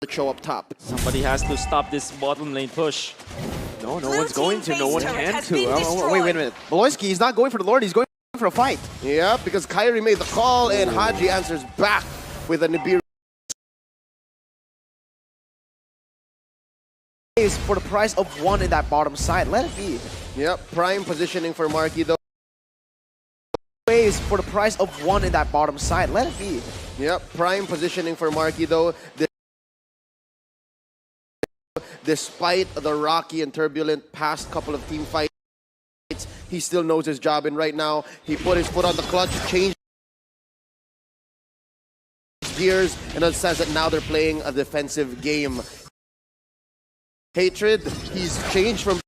show up top. Somebody has to stop this bottom lane push. No one's going to. No one can to. Wait a minute. Maloyski, he's not going for the Lord. He's going for a fight. Yeah, because Kyrie made the call and Haji answers back with a Nibiru. For the price of 1 in that bottom side. Let it be. Yep, prime positioning for Marky though. For the price of 1 in that bottom side. Let it be. Yep, prime positioning for Marky though. Despite the rocky and turbulent past couple of team fights, he still knows his job, and right now he put his foot on the clutch, changed gears, and it says that now they're playing a defensive game. Hatred, he's changed from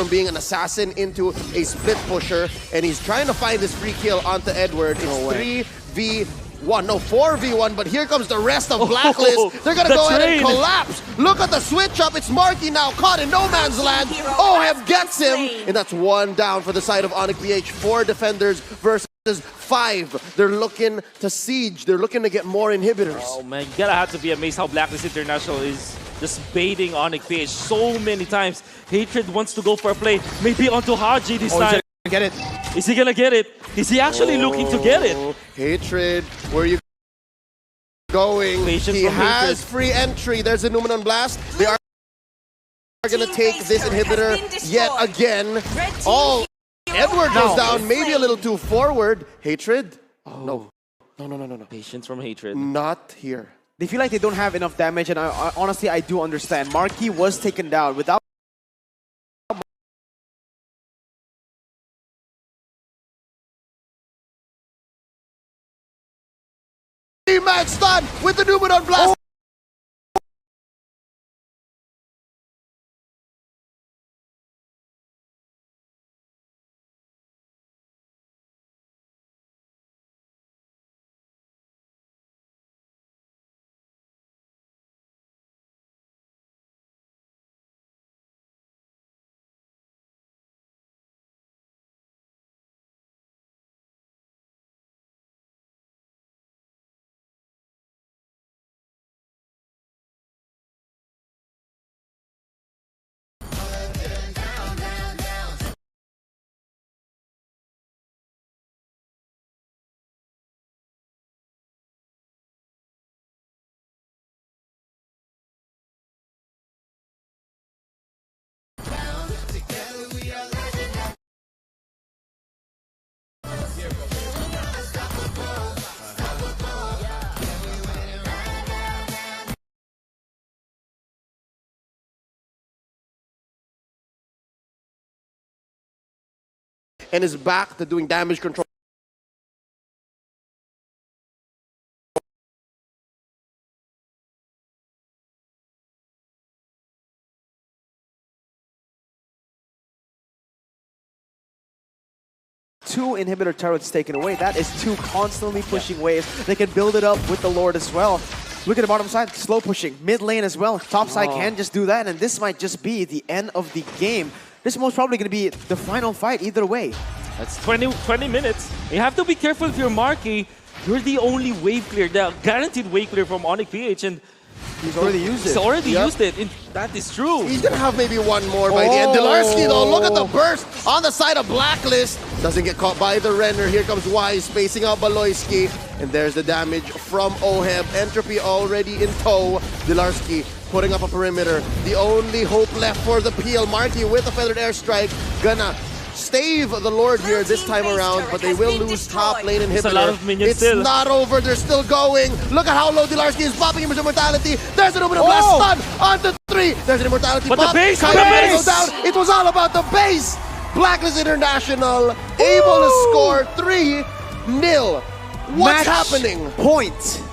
being an assassin into a split pusher, and he's trying to find this free kill onto Edward. It's 3v1, no 4v1, but here comes the rest of Blacklist. They're gonna go ahead and collapse. Look at the switch up. It's Marky now caught in no man's land. Oheb gets him, and that's 1 down for the side of Onyx PH. 4 defenders versus 5. They're looking to siege. They're looking to get more inhibitors. Oh man, you gotta have to be amazed how Blacklist International is just baiting Onyx PH so many times. Hatred wants to go for a play, maybe onto Haji this time. He's gonna get it. Is he gonna get it? Is he actually looking to get it? Hatred, where are you going? He has free entry. There's a Numenon Blast. They are gonna take this inhibitor yet again. Oh, Edward goes down, maybe a little too forward. Hatred? No. Patience from Hatred. Not here. They feel like they don't have enough damage, and honestly, I do understand. Marky was taken down without. Man stun with the Numenon Blast. And is back to doing damage control. Two inhibitor turrets taken away. That is 2 constantly pushing waves. They can build it up with the Lord as well. Look at the bottom side, slow pushing. Mid lane as well. Top side can just do that, and this might just be the end of the game. This is most probably going to be the final fight either way. That's 20 minutes. You have to be careful if you're Marky. You're the only wave clear, the guaranteed wave clear from Onyx PH, and he's already used it. He's already used it. That is true. He's going to have maybe one more by the end. Dilarsky, though, look at the burst on the side of Blacklist. Doesn't get caught by the Renner. Here comes Wise, spacing out Baloyski. And there's the damage from Oheb. Entropy already in tow. Dilarsky putting up a perimeter. The only hope left for the PL. Marky with a feathered airstrike. Gonna stave the Lord here this time around, but they will lose top lane inhibitor. A lot of minions it's not over. They're still going. Look at how low Dilarsky is popping him with immortality. There's an Numenon Blast stun onto 3. There's an immortality but pop. The base, Go down. It was all about the base. Blacklist International able to score 3-0. What's happening? Point.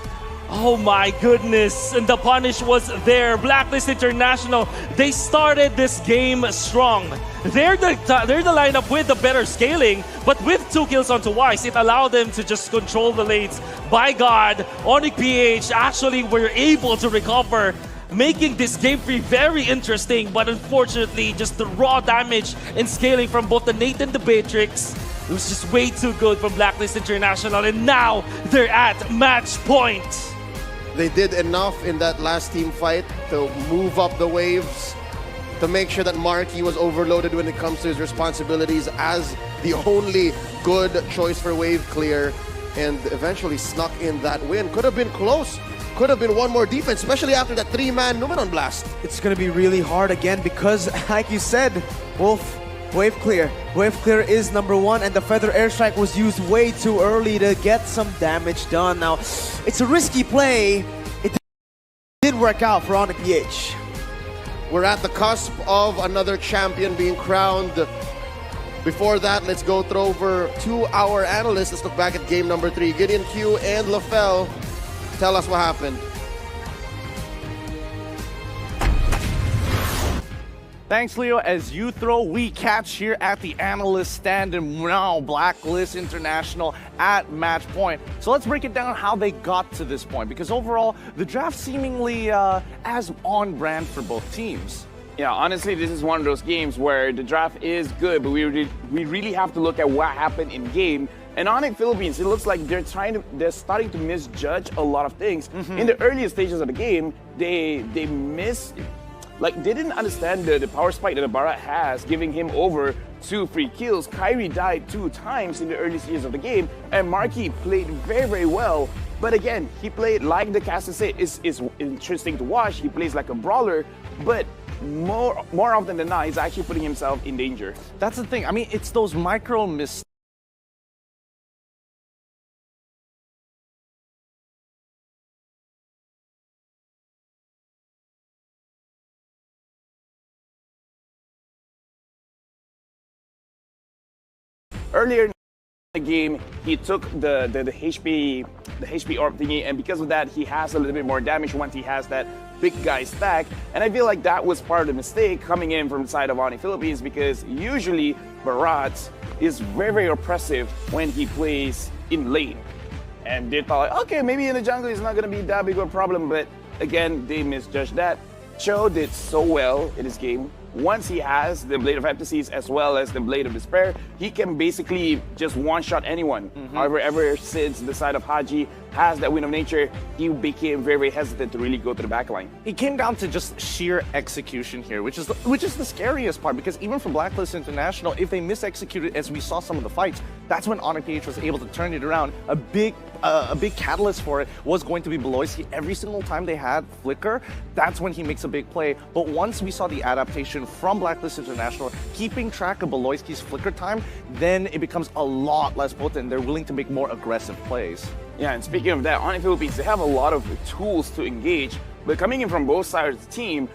Oh my goodness, and the punish was there. Blacklist International, they started this game strong. They're the lineup with the better scaling, but with 2 kills onto Wise, it allowed them to just control the lanes. By God, Onyx PH actually were able to recover, making this game 3 very interesting, but unfortunately, just the raw damage and scaling from both the Nate and the Beatrix It was just way too good for Blacklist International, and now they're at match point. They did enough in that last team fight to move up the waves, to make sure that Marky was overloaded when it comes to his responsibilities as the only good choice for wave clear, and eventually snuck in that win. Could have been close. Could have been one more defense, especially after that 3-man Numenon blast. It's going to be really hard again because, like you said, Wolf, wave clear. Wave clear is number one, and the Feather Airstrike was used way too early to get some damage done. Now, it's a risky play. It did work out for Onyx PH. We're at the cusp of another champion being crowned. Before that, let's go through over to our analysts. Let's look back at game number 3. Gideon Q and LaFell, tell us what happened. Thanks, Leo. As you throw, we catch here at the analyst stand, and now Blacklist International at match point. So let's break it down how they got to this point, because overall, the draft seemingly as on brand for both teams. Yeah, honestly, this is one of those games where the draft is good, but we really have to look at what happened in game. And on in Philippines, it looks like they're starting to misjudge a lot of things. In the earliest stages of the game, they didn't understand the power spike that the Barat has, giving him over 2 free kills. Kyrie died 2 times in the early stages of the game, and Marky played very, very well. But again, he played like the caster said, is interesting to watch. He plays like a brawler, but more often than not, he's actually putting himself in danger. That's the thing. I mean, it's those micro mistakes. Earlier in the game, he took the HP orb thingy, and because of that, he has a little bit more damage once he has that big guy stack. And I feel like that was part of the mistake coming in from the side of Oni Philippines, because usually Barat is very, very oppressive when he plays in lane. And they thought, okay, maybe in the jungle it's not going to be that big of a problem, but again, they misjudged that. Cho did so well in this game. Once he has the Blade of Ecstasies as well as the Blade of Despair, he can basically just one-shot anyone. However, ever since the side of Haji has that Wind of Nature, he became very, very hesitant to really go to the backline. It came down to just sheer execution here, which is the scariest part, because even for Blacklist International, if they mis-executed, as we saw some of the fights, that's when Onyx PH was able to turn it around. A big catalyst for it was going to be Beloyski. Every single time they had Flicker, that's when he makes a big play. But once we saw the adaptation from Blacklist International, keeping track of Beloyski's Flicker time, then it becomes a lot less potent. They're willing to make more aggressive plays. Yeah, and speaking of that, on Philippines, they have a lot of tools to engage, but coming in from both sides of the team,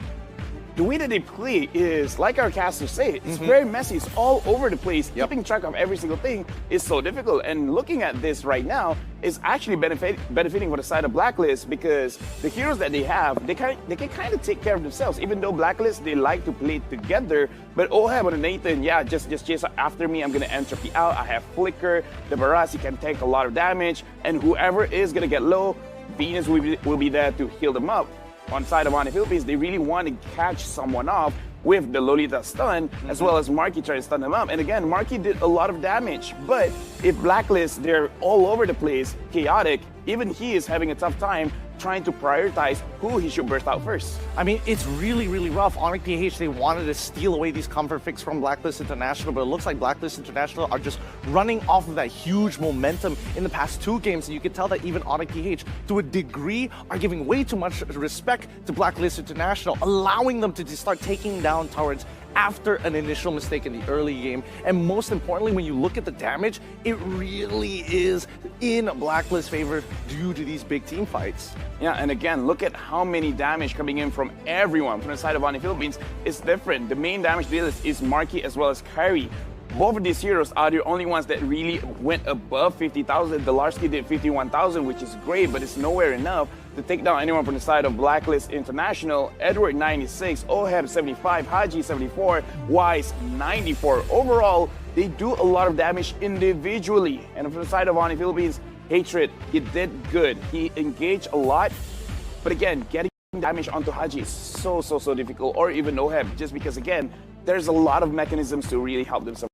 the way that they play is, like our casters say, it's very messy. It's all over the place. Keeping track of every single thing is so difficult. And looking at this right now is actually benefiting for the side of Blacklist, because the heroes that they have, they can kind of take care of themselves. Even though Blacklist, they like to play together, but Oheb and Nathan, yeah, just chase after me. I'm going to entropy out. I have Flicker. The Barasi can take a lot of damage. And whoever is going to get low, Venus will be there to heal them up. On side of Oni Philippines, they really want to catch someone off with the Lolita stun, as well as Marky trying to stun them up. And again, Marky did a lot of damage, but if Blacklist, they're all over the place, chaotic, even he is having a tough time trying to prioritize who he should burst out first. I mean, it's really, really rough. Onyx PH, they wanted to steal away these comfort picks from Blacklist International, but it looks like Blacklist International are just running off of that huge momentum in the past 2 games. And you can tell that even Onyx PH, to a degree, are giving way too much respect to Blacklist International, allowing them to just start taking down turrets after an initial mistake in the early game. And most importantly, when you look at the damage, it really is in Blacklist's favor due to these big team fights. Yeah, and again, look at how many damage coming in from everyone from the side of Oni Philippines. It's different. The main damage dealers is Marky as well as Kyrie. Both of these heroes are the only ones that really went above 50,000. Delarsky did 51,000, which is great, but it's nowhere enough to take down anyone from the side of Blacklist International. Edward 96, Oheb 75, Haji 74, Wise 94. Overall, they do a lot of damage individually. And from the side of Oni Philippines, Hatred, he did good. He engaged a lot, but again, getting damage onto Haji is so difficult, or even Oheb, just because again, there's a lot of mechanisms to really help them survive.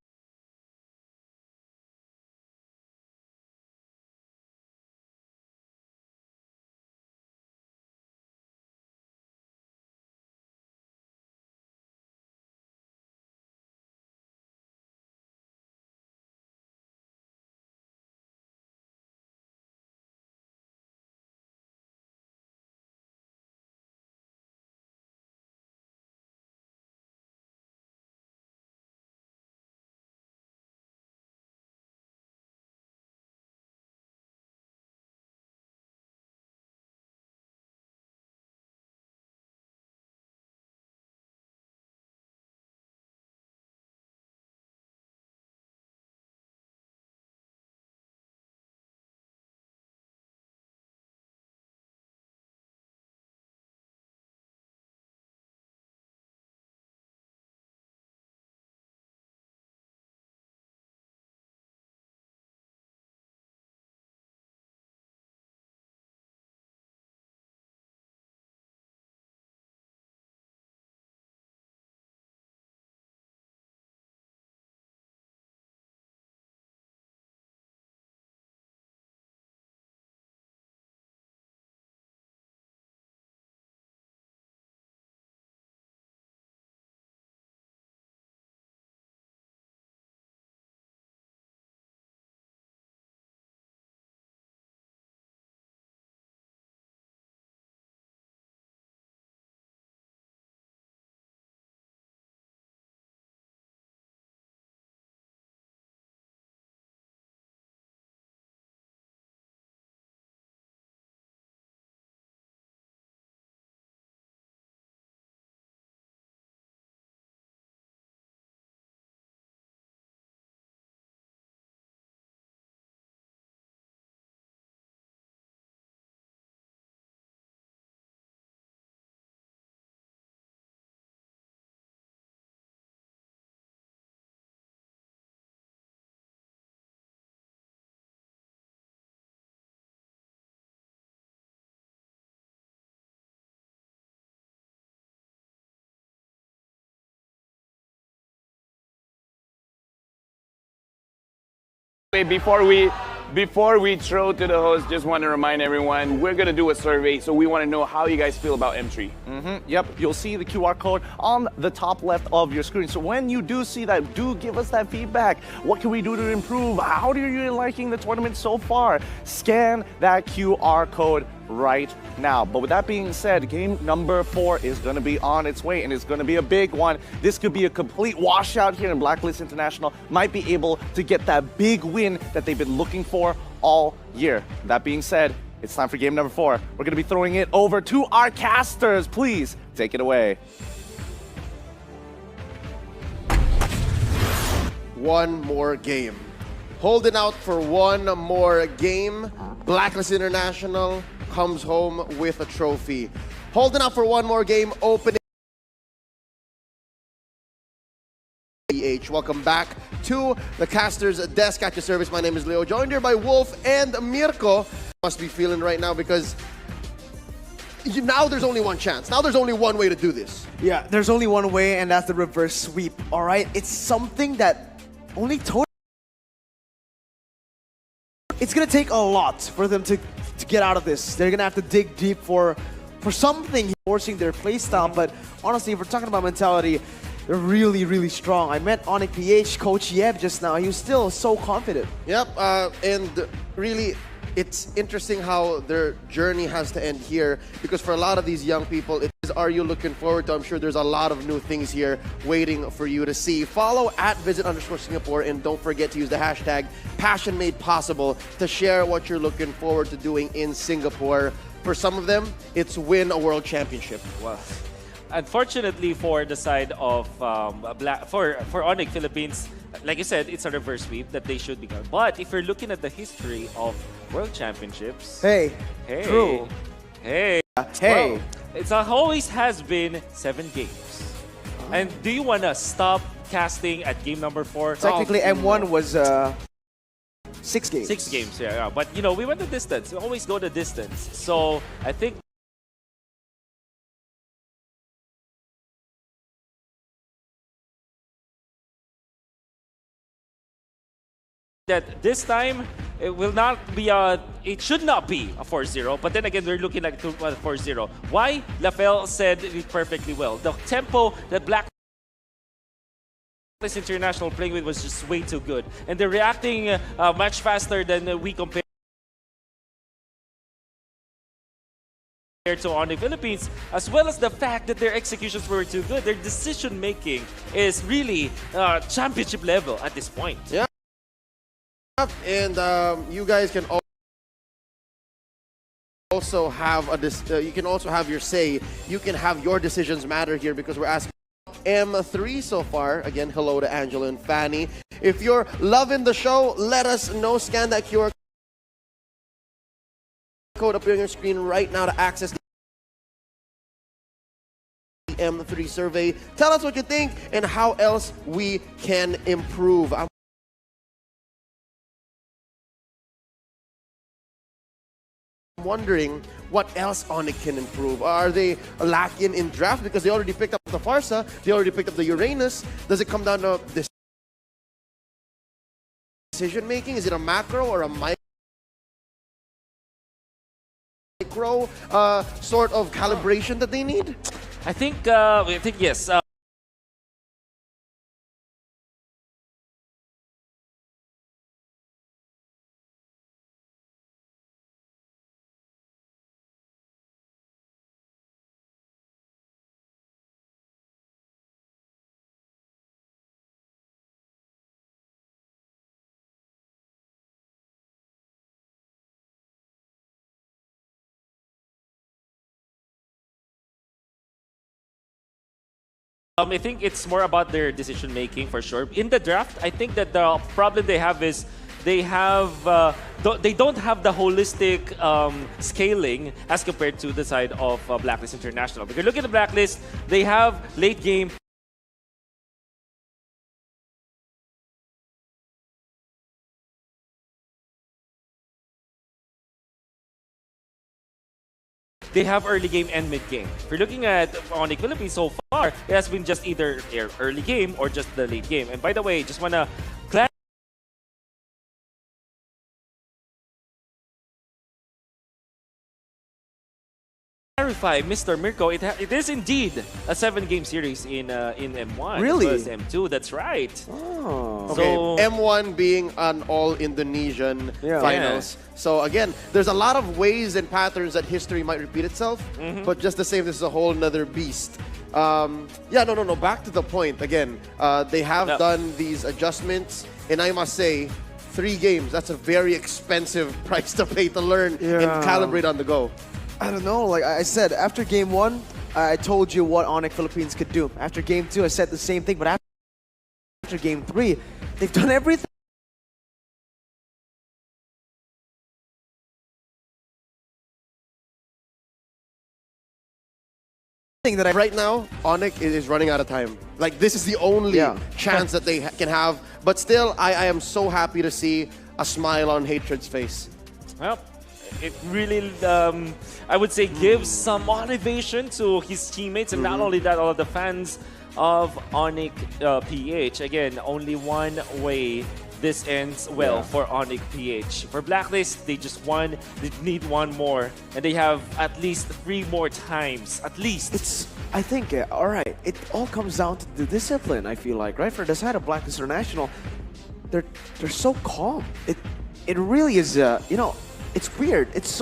Before we throw to the host, just want to remind everyone, we're going to do a survey, so we want to know how you guys feel about M3. Yep, you'll see the QR code on the top left of your screen. So when you do see that, do give us that feedback. What can we do to improve? How are you liking the tournament so far? Scan that QR code right now. But with that being said, game number 4 is going to be on its way, and it's going to be a big one. This could be a complete washout here, and Blacklist International might be able to get that big win that they've been looking for all year. That being said, it's time for game number 4. We're going to be throwing it over to our casters. Please take it away. One more game. Holding out for one more game. Blacklist International comes home with a trophy. Holding out for one more game, opening. Welcome back to the Caster's Desk at your service. My name is Leo, joined here by Wolf and Mirko. Must be feeling right now because now there's only one chance. Now there's only one way to do this. Yeah, there's only one way, and that's the reverse sweep. All right, it's something that only Tony. It's gonna take a lot for them to get out of this. They're gonna have to dig deep for something forcing their playstyle. But honestly, if we're talking about mentality, they're really, really strong. I met Onyx PH, Coach Yeb just now. He was still so confident. Yep, and really, it's interesting how their journey has to end here, because for a lot of these young people, it is, are you looking forward to? I'm sure there's a lot of new things here waiting for you to see. Follow at @visit_Singapore, and don't forget to use the hashtag #PassionMadePossible to share what you're looking forward to doing in Singapore. For some of them, it's win a world championship. Wow. Unfortunately, for the side of for Onyx Philippines, like you said, it's a reverse sweep that they should become. But if you're looking at the history of World Championships, Hey, hey, true. hey, Hey. well, it always has been 7 games. And do you want to stop casting at game number 4? Technically, M1 was 6 games. 6 games, yeah. But you know, we went the distance. We always go the distance. So I think that this time it will not be it should not be a 4-0, but then again we're looking at a 4-0. Why? Lafel said it perfectly well. The tempo that Blacklist International playing with was just way too good, and they're reacting much faster than we compare to on the Philippines, as well as the fact that their executions were too good. Their decision making is really championship level at this point. Yeah. And you guys can also have you can also have your say. You can have your decisions matter here, because we're asking M3 so far. Again, hello to Angela and Fanny. If you're loving the show, let us know. Scan that QR code up here on your screen right now to access the M3 survey. Tell us what you think and how else we can improve. I'm wondering what else Onyx can improve. Are they lacking in draft because they already picked up the Farsa, they already picked up the Uranus? Does it come down to this decision making? Is it a macro or a micro sort of calibration that they need? I think yes. I think it's more about their decision making for sure. In the draft, I think that the problem they have is they don't have the holistic scaling as compared to the side of Blacklist International. Because look at the Blacklist, they have late game. They have early game and mid game. If you're looking at Onyx Philippines so far, it has been just either early game or just the late game. And by the way, just wanna clarify, Mr. Mirko, it is indeed a 7-game series in M1. Really? As well as M2, that's right. Oh. Okay, So- M1 being an all-Indonesian finals. So again, there's a lot of ways and patterns that history might repeat itself, but just the same, this is a whole nother beast. No. Back to the point again. They have done these adjustments, and I must say, 3 games, that's a very expensive price to pay to learn and calibrate on the go. I don't know. Like I said, after game 1, I told you what Onyx Philippines could do. After game 2, I said the same thing. But after game 3, they've done everything. That Right now, Onyx is running out of time. Like, this is the only chance that they can have. But still, I am so happy to see a smile on Hatred's face. Well, it really, I would say, gives some motivation to his teammates, and not only that, all of the fans of Onyx PH. Again, only one way this ends well for Onyx PH. For Blacklist, they just won. They need one more, and they have at least 3 more times, at least. I think, all right, it all comes down to the discipline, I feel like, right? For the side of Blacklist International, they're so calm. It really is, it's weird. It's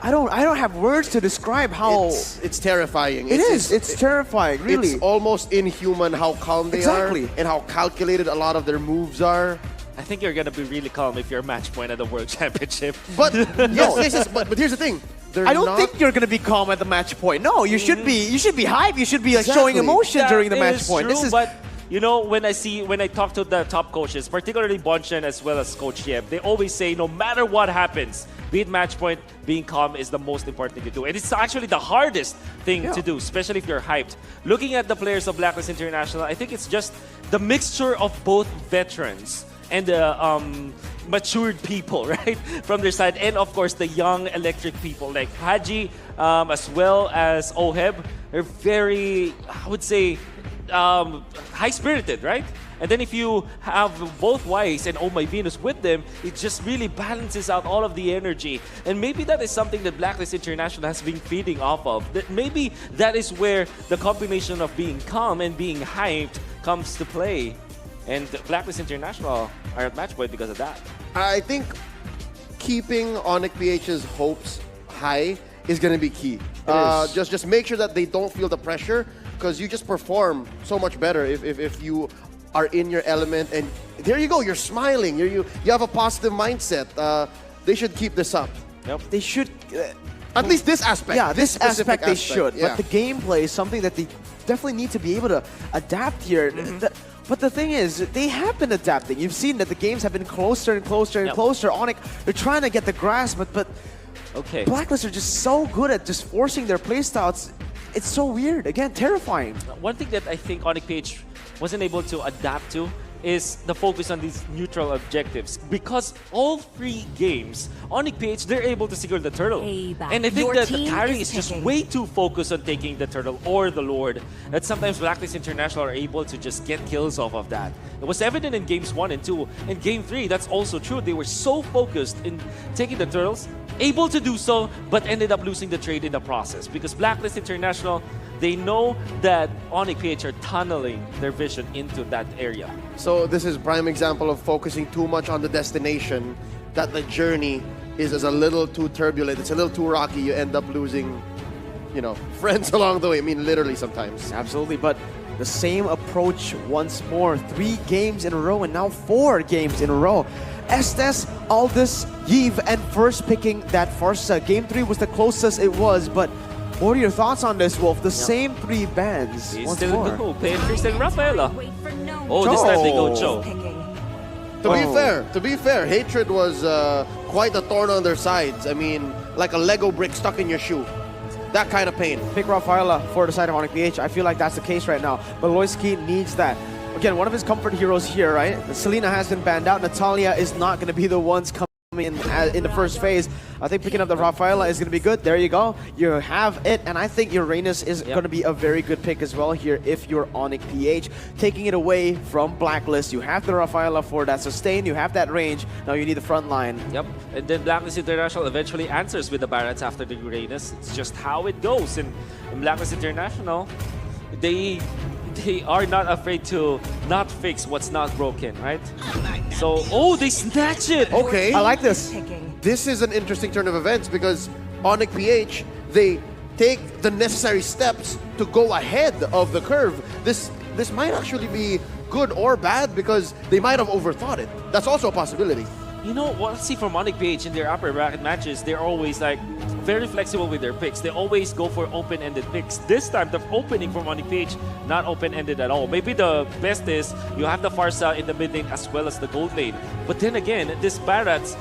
I don't have words to describe how It's terrifying. It's terrifying, really. It's almost inhuman how calm they are and how calculated a lot of their moves are. I think you're gonna be really calm if you're match point at the World Championship. But yes, but here's the thing. I don't think you're gonna be calm at the match point. No, you should be. You should be hype. You should be like showing emotion during the match point. True, but you know, when I talk to the top coaches, particularly Bonchen as well as Coach Yeb, they always say no matter what happens, be it match point, being calm is the most important thing to do. And it's actually the hardest thing to do, especially if you're hyped. Looking at the players of Blacklist International, I think it's just the mixture of both veterans and matured people, right, from their side, and of course the young electric people like Haji as well as Oheb. They're very, I would say, high-spirited, right? And then if you have both Wise and Oh My Venus with them, it just really balances out all of the energy. And maybe that is something that Blacklist International has been feeding off of. That maybe that is where the combination of being calm and being hyped comes to play. And Blacklist International are at match point because of that. I think keeping Onyx PH's hopes high is going to be key. Just make sure that they don't feel the pressure, because you just perform so much better if you are in your element. And there you go, you're smiling, you have a positive mindset. They should keep this up. Yep. They should. At least this aspect. Yeah, this specific aspect they should. Yeah. But the gameplay is something that they definitely need to be able to adapt here. But the thing is, they have been adapting. You've seen that the games have been closer and closer and closer. Onyx, they're trying to get the grasp, but Blacklist are just so good at just forcing their playstyles. It's so weird. Again, terrifying. One thing that I think Onyx PH wasn't able to adapt to is the focus on these neutral objectives. Because all 3 games, Onyx PH, they're able to secure the turtle. And I think that the carry is just way too focused on taking the turtle or the Lord, that sometimes Blacklist International are able to just get kills off of that. It was evident in games 1 and 2. In game 3, that's also true. They were so focused in taking the turtles, able to do so, but ended up losing the trade in the process. Because Blacklist International, they know that Onyx PH are tunneling their vision into that area. So this is prime example of focusing too much on the destination, that the journey is a little too turbulent, it's a little too rocky, you end up losing, friends along the way. I mean, literally sometimes. Absolutely, but the same approach once more. 3 games in a row and now 4 games in a row. Estes, Aldous, Yves, and first picking that Farsa. Game 3 was the closest it was, but what are your thoughts on this, Wolf? The same 3 bands. He's once still more. go. Paytm and Rafaela. Oh, this time they go Joe. To be fair, Hatred was quite a thorn on their sides. I mean, like a Lego brick stuck in your shoe. That kind of pain. Pick Rafaela for the side of Onyx PH. I feel like that's the case right now. But Loiski needs that. Again, one of his comfort heroes here, right? Selena has been banned out. Natalia is not going to be the ones coming in the first phase. I think picking up the Rafaela is going to be good. There you go. You have it. And I think Uranus is going to be a very good pick as well here if you're Onyx PH. Taking it away from Blacklist. You have the Rafaela for that sustain. You have that range. Now you need the front line. Yep. And then Blacklist International eventually answers with the Barretts after the Uranus. It's just how it goes. And in Blacklist International, they are not afraid to not fix what's not broken, right? So, oh, they snatch it! Okay. I like this. This is an interesting turn of events because Onyx PH, they take the necessary steps to go ahead of the curve. This might actually be good or bad because they might have overthought it. That's also a possibility. You know, what? See from Onyx PH in their upper bracket matches, they're always like very flexible with their picks. They always go for open-ended picks. This time, the opening from Onyx PH, not open-ended at all. Maybe the best is you have the Farsa in the mid lane as well as the gold lane. But then again, this Barretts,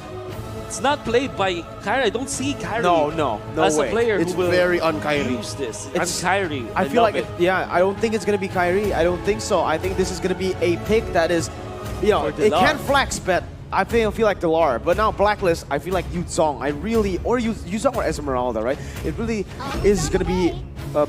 it's not played by Kyrie. I don't see Kyrie No as way. a player It's who will very un-Kyrie. use this. It's- I'm Kyrie. I feel love like, I don't think it's going to be Kyrie. I don't think so. I think this is going to be a pick that is, you know, For it Delar. can flex, but I feel like Delar. But now Blacklist, I feel like Yuzong. Or Yuzong or Esmeralda, right? It really is going to be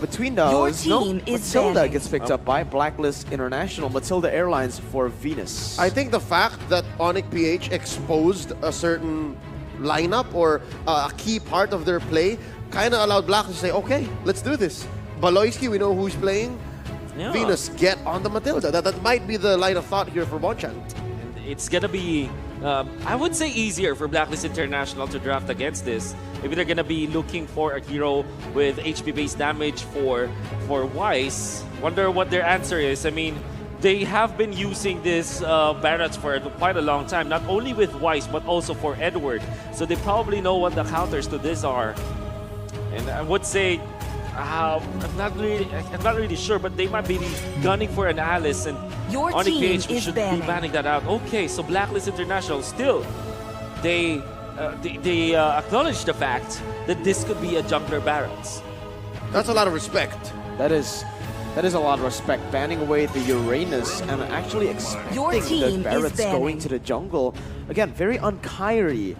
between those. team is Matilda banning. gets picked up by Blacklist International. Matilda Airlines for Venus. I think the fact that Onyx PH exposed a certain lineup or a key part of their play kind of allowed Blacklist to say, okay, let's do this. Baloyski, we know who's playing. Yeah. Venus, get on the Matilda. That might be the line of thought here for Bonchan. It's gonna be, I would say, easier for Blacklist International to draft against this. Maybe they're gonna be looking for a hero with HP-based damage for Wise. Wonder what their answer is. I mean, they have been using this Barretts for quite a long time, not only with Wise but also for Edward. So they probably know what the counters to this are. And I would say, I'm not really sure, but they might be gunning for an Alice, and Your Onyx team PH is should banning. be banning that out. Okay, so Blacklist International still, they acknowledge the fact that this could be a jungler Barretts. That's a lot of respect. That is a lot of respect. Banning away the Uranus and actually Your expecting team the is Barretts going banning. to the jungle. Again, very un-Kyrie.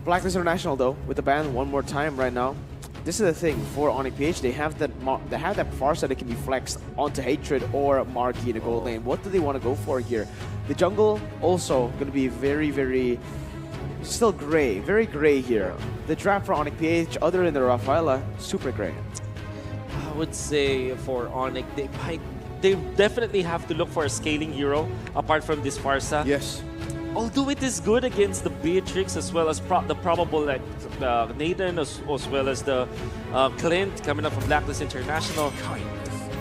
Blacklist International though, with the ban one more time right now. This is the thing for Onyx PH. They have that Farsa that can be flexed onto Hatred or Marky in the gold lane. What do they want to go for here? The jungle also going to be very still gray, very gray here. The draft for Onyx PH, other than the Rafaela, super gray. I would say for Onyx, they definitely have to look for a scaling hero apart from this Farsa. Yes. Although it is good against the Beatrix as well as the probable like Nathan as well as the Clint coming up from Blacklist International,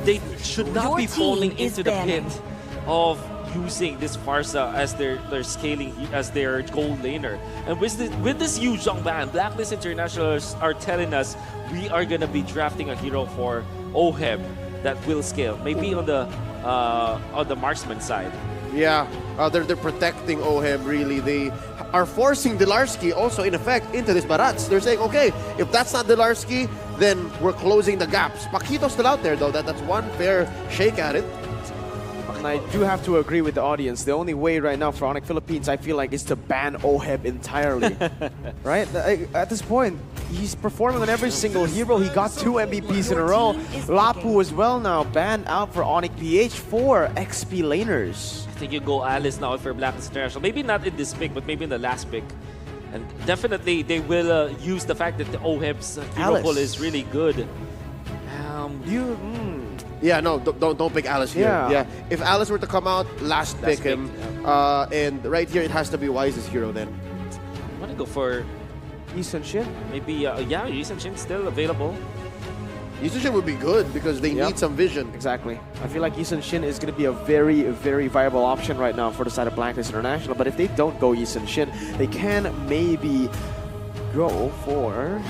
they should not Your be falling team is into the banning. pit of using this Farsa as their scaling as their gold laner. And with this Yuzong ban, Blacklist International are telling us we are gonna be drafting a hero for Oheb that will scale, maybe on the marksman side. Yeah, they're protecting Oheb really. They are forcing Delarski also in effect into this Barretts. They're saying, okay, if that's not Delarski, then we're closing the gaps. Paquito's still out there though. That's one fair shake at it. And I do have to agree with the audience. The only way right now for Onyx Philippines, I feel like, is to ban Oheb entirely. Right? At this point, he's performing on every single hero. He got 2 MVPs in a row. Lapu as well now banned out for Onyx PH for XP laners. I think you go Alice now for Blacklist International. Maybe not in this pick, but maybe in the last pick. And definitely they will use the fact that the Oheb's hero Alice. pool is really good. Yeah, no, don't pick Alice here. Yeah. If Alice were to come out, last pick pick, him. And right here, it has to be Wise's hero then. I want to go for Eason Shin. maybe, yeah, Yusen Shin's still available. Yushin would be good because they Yep. need some vision. Exactly. I feel like Eason Shin is going to be a very viable option right now for the side of Blacklist International. But if they don't go Eason Shin, they can maybe go for